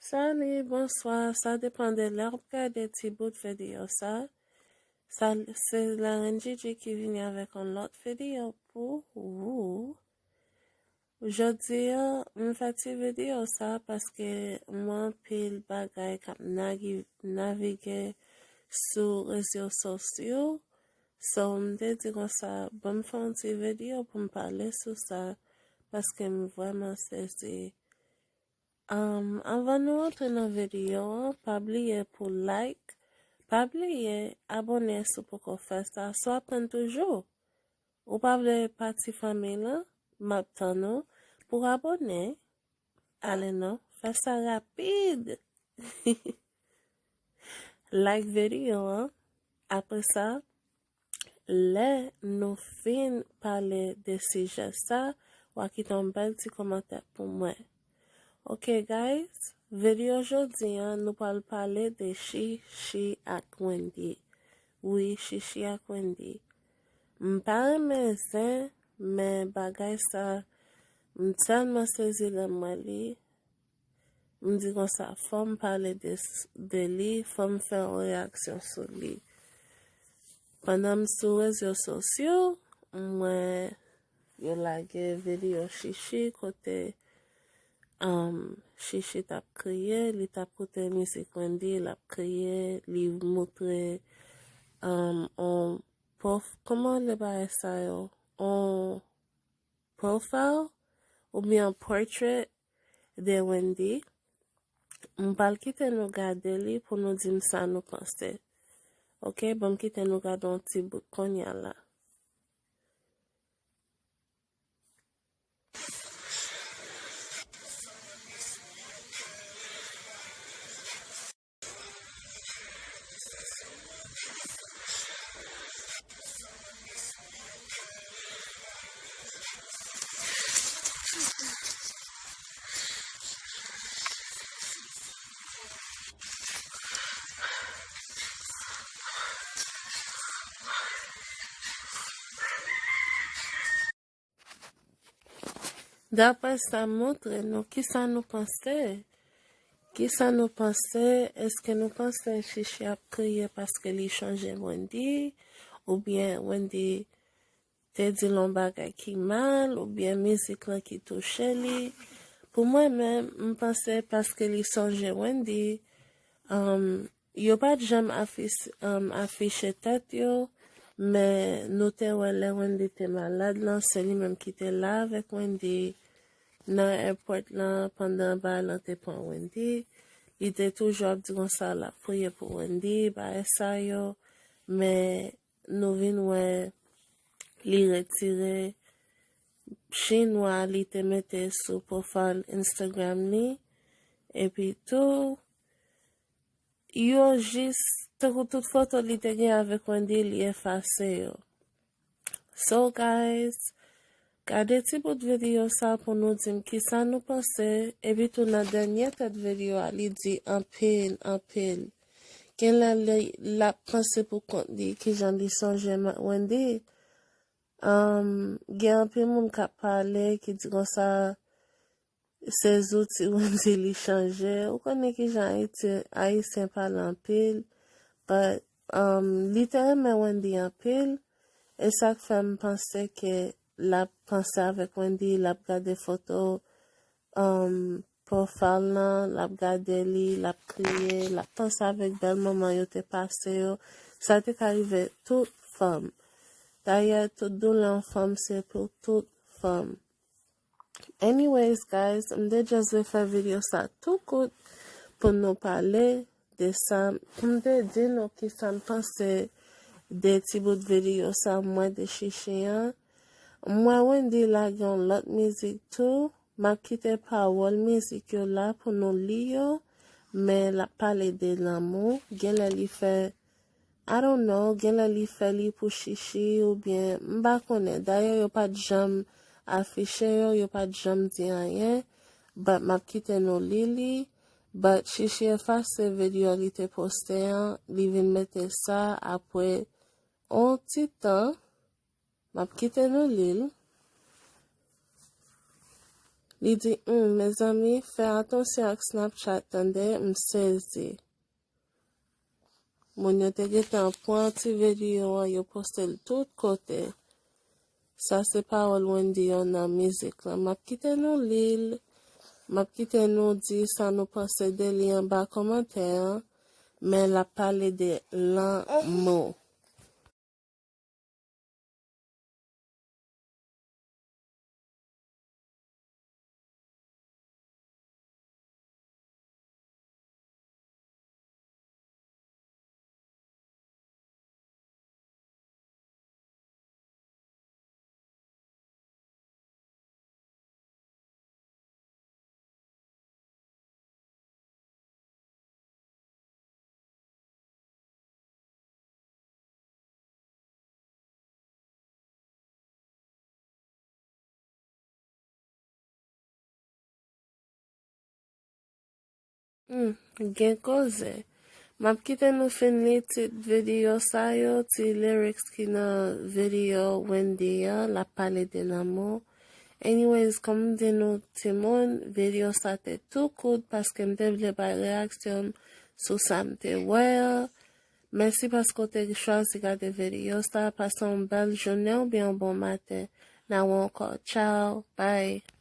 Salut, bonsoir. Ça dépend de l'heure des petits bouts de vidéo, ça. C'est la Gigi qui vient avec une autre vidéo pour vous. Aujourd'hui, je fais cette vidéo ça parce que moi, pile bagay kap naviguer sur les réseaux sociaux. So, je me dis comme ça, bon, me faire une petite vidéo pour me parler sur ça parce que vraiment c'est avant de rentrer dans la vidéo, pas oublier pour like, pas oublier abonner si pour qu'on fasse ça, soit prendre toujours. Ou pas oublier partie famille là, m'attendre pour abonner. Allez non, fais ça rapide. Like vidéo, hein. Après ça, les nous fin parler de sujet ça, ou quitter un bel petit commentaire pour moi. Ok guys, vidéo aujourd'hui, nous allons parler de Chichi ak Wendy. Oui, Chichi ak Wendy. M'pare mesen, mais bagay sa, m'tellement saisi le mali, m'di kon sa, fòm parler de li, fòm fè une réaction sur li. Pendant sur réseaux sociaux, moi, yo lage vidéo Chichi côté Chichi tap kriye, li tap kote music Wendy, lap kriye, li montre on comment le ba sa yo? On profile ou bien portrait de Wendy. M'pal kite nou gade li pou nou dim sa nou pense. Ok, bon kite nou gade un ti bout konya la. D'après ça montre nous qui ça nous pensait. Qui ça nous pensait? Est-ce que nous pensons Chichi a crié parce que li change Wendy? Ou bien Wendy te dit l'on bagay qui mal? Ou bien musique là qui touche li? Pour moi-même, je pensais parce que li change Wendy, yo pas jamais affiché tête yo, mais nous te wè Wendy était malade là, c'est lui même qui était là avec Wendy. Dans l'aéroport là, pendant que te prend Wendy, il était toujours dit comme ça, la prière pour Wendy, bah ça yo, mais nous venons ouais, li retirer chinois, li te mette sur profil Instagram ni, et puis tout, yo juste, toute photo li te gen avec Wendy, li efface yo. So guys, gade ti bout vidéo ça pour nous dire qui ça nous pensait, et puis tout dans dernière tête vidéo, li dit en pile. Quelle la pensée pour compte li, qui j'en li songe Wendy, gen un peu moun ka parle, qui dit comme ça, ces outils Wendy li change, ou connaît qui j'en haïtien parle en pile, but, littéralement Wendy en pile, et ça fait me penser que la pensée avec Wendy, la gade photo, profile nan, la gade li, la kriye, la pense avec bel moment yo te passe yo, ça te arrivé toute femme. D'ailleurs, tout douleur femme, c'est pour toute femme. Anyways, guys, m'de just vais faire vidéo ça tout court pour nous parler de ça. M'de dire nous qui ça me pense des petits bouts de vidéo ça, moi de Chichi. Moi, Wendy la gen l'autre musique tout, m'a quitté parole musique yo là pour nous lire, mais la parler de l'amour, gen la li fait, I don't know, gen la li fait li pour Chichi ou bien, m'ba connaît. D'ailleurs, yo pas de jam affiché yo pas de jam dit rien, but m'a quitté nous lili, but Chichi efface vidéo li te posté, li vin mettre ça après un petit temps. M'a quitté nous l'île. Li di, mes amis, fè atensyon ak Snapchat tande, m'sezi. Moun yo te getan pou ti video yo poste l tout kote. Sa se parol Wendy yo nan mizik la. Map kite nou lil, map kite nou di sa nou pense de li an ba komantèr, men la pale de lan mot. Gen koze. Map kite nou fin li tit video sa yo, ti lyrics ki nan video Wendy ya, la pale de l'amo. Anyways, kom di nou ti moun, video sa te tou koud paske mte vle bay reaksyon sou sa mte wè. Mersi pasko te chwazi gade video sa, pasan bel jounen ou bien bon matin. Na wè ankor. Ciao, bye.